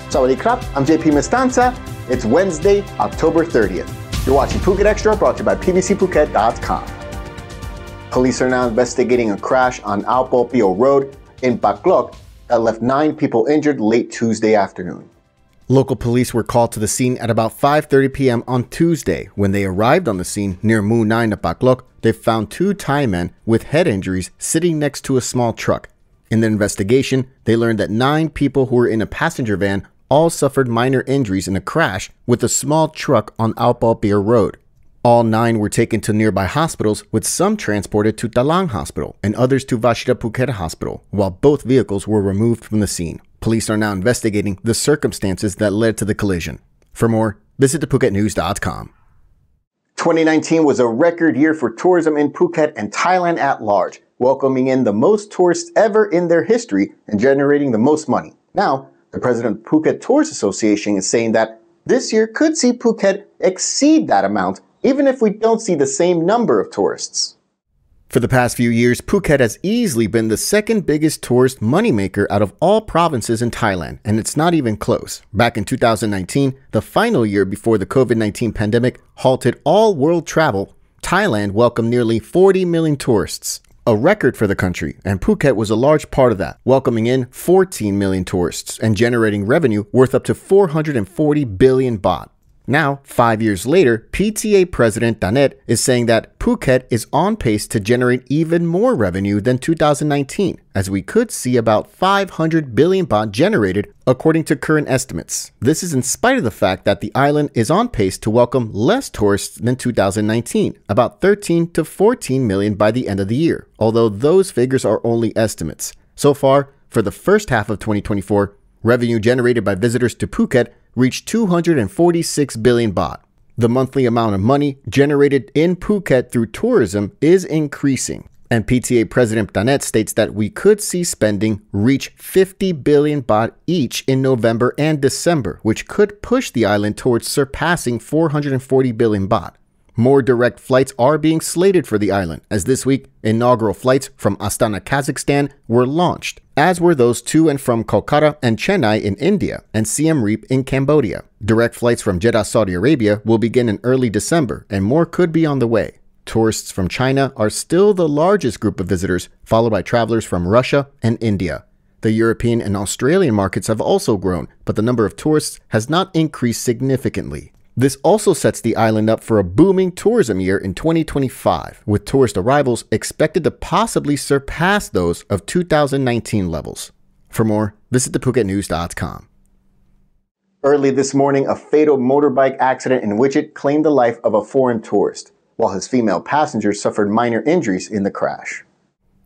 Sawadee krap, I'm JP Mestanza. It's Wednesday, October 30th. You're watching Phuket Xtra, brought to you by pbcphuket.com. Police are now investigating a crash on Ao Po Pier Road in Pak Lok that left 9 people injured late Tuesday afternoon. Local police were called to the scene at about 5:30 p.m. on Tuesday. When they arrived on the scene near Mu 9 of Pak Lok, they found 2 Thai men with head injuries sitting next to a small truck. In the investigation, they learned that 9 people who were in a passenger van all suffered minor injuries in a crash with a small truck on Ao Po Pier Road. All 9 were taken to nearby hospitals, with some transported to Talang Hospital and others to Vachira Phuket Hospital, while both vehicles were removed from the scene. Police are now investigating the circumstances that led to the collision. For more, visit thephuket.news.com. 2019 was a record year for tourism in Phuket and Thailand at large, welcoming in the most tourists ever in their history and generating the most money. Now, the president of Phuket Tourist Association is saying that this year could see Phuket exceed that amount, even if we don't see the same number of tourists. For the past few years, Phuket has easily been the second biggest tourist moneymaker out of all provinces in Thailand, and it's not even close. Back in 2019, the final year before the COVID-19 pandemic halted all world travel, Thailand welcomed nearly 40 million tourists, a record for the country, and Phuket was a large part of that, welcoming in 14 million tourists and generating revenue worth up to 440 billion baht. Now, 5 years later, PTA President Danet is saying that Phuket is on pace to generate even more revenue than 2019, as we could see about 500 billion baht generated according to current estimates. This is in spite of the fact that the island is on pace to welcome less tourists than 2019, about 13 to 14 million by the end of the year, although those figures are only estimates. So far, for the first half of 2024, revenue generated by visitors to Phuket reached 246 billion baht. The monthly amount of money generated in Phuket through tourism is increasing, and PTA President Danet states that we could see spending reach 50 billion baht each in November and December, which could push the island towards surpassing 440 billion baht. More direct flights are being slated for the island, as this week, inaugural flights from Astana, Kazakhstan were launched, as were those to and from Kolkata and Chennai in India and Siem Reap in Cambodia. Direct flights from Jeddah, Saudi Arabia will begin in early December, and more could be on the way. Tourists from China are still the largest group of visitors, followed by travelers from Russia and India. The European and Australian markets have also grown, but the number of tourists has not increased significantly. This also sets the island up for a booming tourism year in 2025, with tourist arrivals expected to possibly surpass those of 2019 levels. For more, visit thephuket.news.com. Early this morning, a fatal motorbike accident in Wichit claimed the life of a foreign tourist, while his female passenger suffered minor injuries in the crash.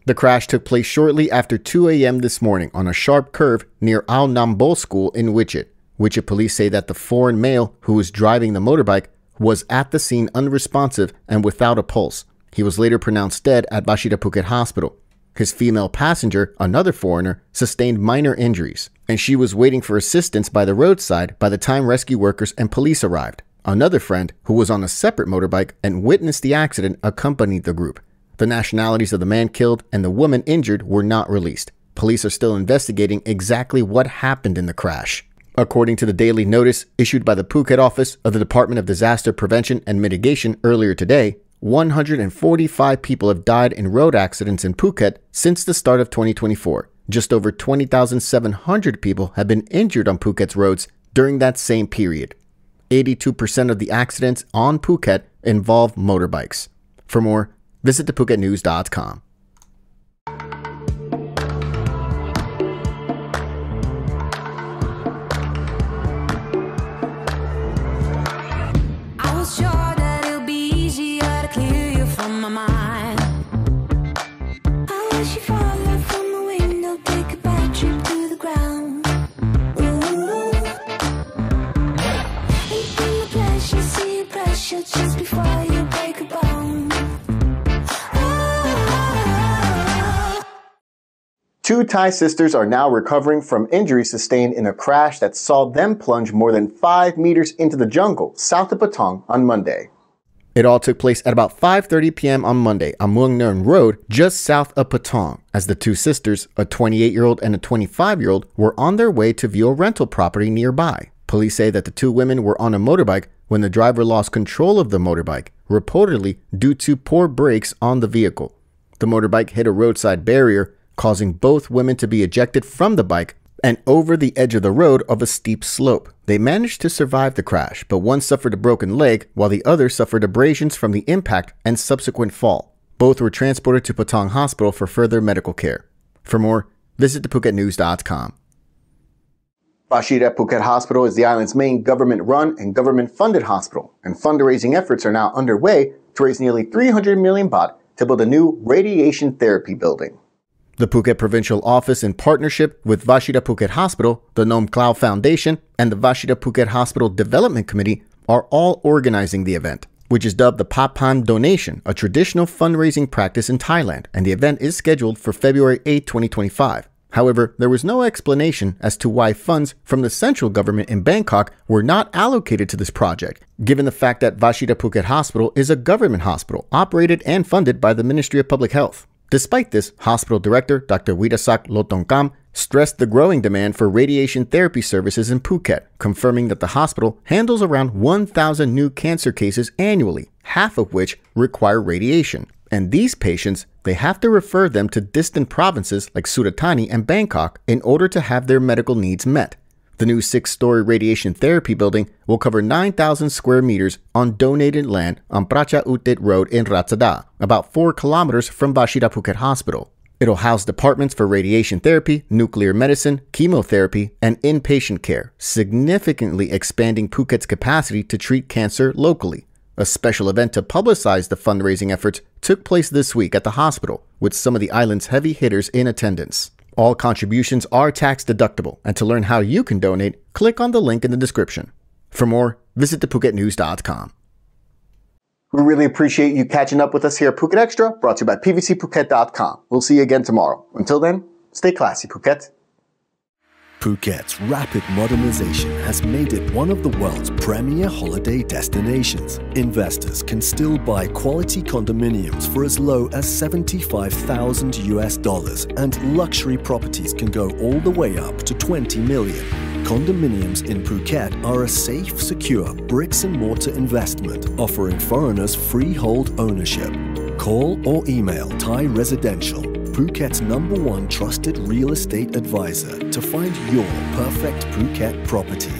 The crash took place shortly after 2 a.m. this morning on a sharp curve near Ao Nambo School in Wichit. Wichit police say that the foreign male who was driving the motorbike was at the scene unresponsive and without a pulse. He was later pronounced dead at Vachira Phuket Hospital. His female passenger, another foreigner, sustained minor injuries, and she was waiting for assistance by the roadside by the time rescue workers and police arrived. Another friend, who was on a separate motorbike and witnessed the accident, accompanied the group. The nationalities of the man killed and the woman injured were not released. Police are still investigating exactly what happened in the crash. According to the daily notice issued by the Phuket office of the Department of Disaster Prevention and Mitigation earlier today, 145 people have died in road accidents in Phuket since the start of 2024. Just over 20,700 people have been injured on Phuket's roads during that same period. 82% of the accidents on Phuket involve motorbikes. For more, visit thephuket.news.com. Just before you break a bone. 2 Thai sisters are now recovering from injuries sustained in a crash that saw them plunge more than 5 meters into the jungle south of Patong on Monday. It all took place at about 5:30 p.m. on Monday on Muang Nern Road, just south of Patong, as the two sisters, a 28-year-old and a 25-year-old, were on their way to view a rental property nearby. Police say that the two women were on a motorbike when the driver lost control of the motorbike, reportedly due to poor brakes on the vehicle. The motorbike hit a roadside barrier, causing both women to be ejected from the bike and over the edge of the road of a steep slope. They managed to survive the crash, but one suffered a broken leg while the other suffered abrasions from the impact and subsequent fall. Both were transported to Patong Hospital for further medical care. For more, visit thephuket.news.com. Vachira Phuket Hospital is the island's main government-run and government-funded hospital, and fundraising efforts are now underway to raise nearly 300 million baht to build a new radiation therapy building. The Phuket Provincial Office, in partnership with Vachira Phuket Hospital, the Nom Klau Foundation, and the Vachira Phuket Hospital Development Committee, are all organizing the event, which is dubbed the Papan Donation, a traditional fundraising practice in Thailand, and the event is scheduled for February 8, 2025. However, there was no explanation as to why funds from the central government in Bangkok were not allocated to this project, given the fact that Vachira Phuket Hospital is a government hospital operated and funded by the Ministry of Public Health. Despite this, hospital director Dr. Widasak Lotongkam stressed the growing demand for radiation therapy services in Phuket, confirming that the hospital handles around 1,000 new cancer cases annually, half of which require radiation. And these patients, they have to refer them to distant provinces like Surat Thani and Bangkok in order to have their medical needs met. The new 6-story radiation therapy building will cover 9,000 square meters on donated land on Pracha Uttit Road in Ratsada, about 4 kilometers from Vachira Phuket Hospital. It'll house departments for radiation therapy, nuclear medicine, chemotherapy, and inpatient care, significantly expanding Phuket's capacity to treat cancer locally. A special event to publicize the fundraising efforts took place this week at the hospital, with some of the island's heavy hitters in attendance. All contributions are tax deductible, and to learn how you can donate, click on the link in the description. For more, visit thephuket.news.com. We really appreciate you catching up with us here at Phuket Extra, brought to you by pvcphuket.com. We'll see you again tomorrow. Until then, stay classy, Phuket. Phuket's rapid modernization has made it one of the world's premier holiday destinations. Investors can still buy quality condominiums for as low as $75,000 and luxury properties can go all the way up to 20 million. Condominiums in Phuket are a safe, secure bricks-and-mortar investment offering foreigners freehold ownership. Call or email Thai Residential, Phuket's #1 trusted real estate advisor, to find your perfect Phuket property.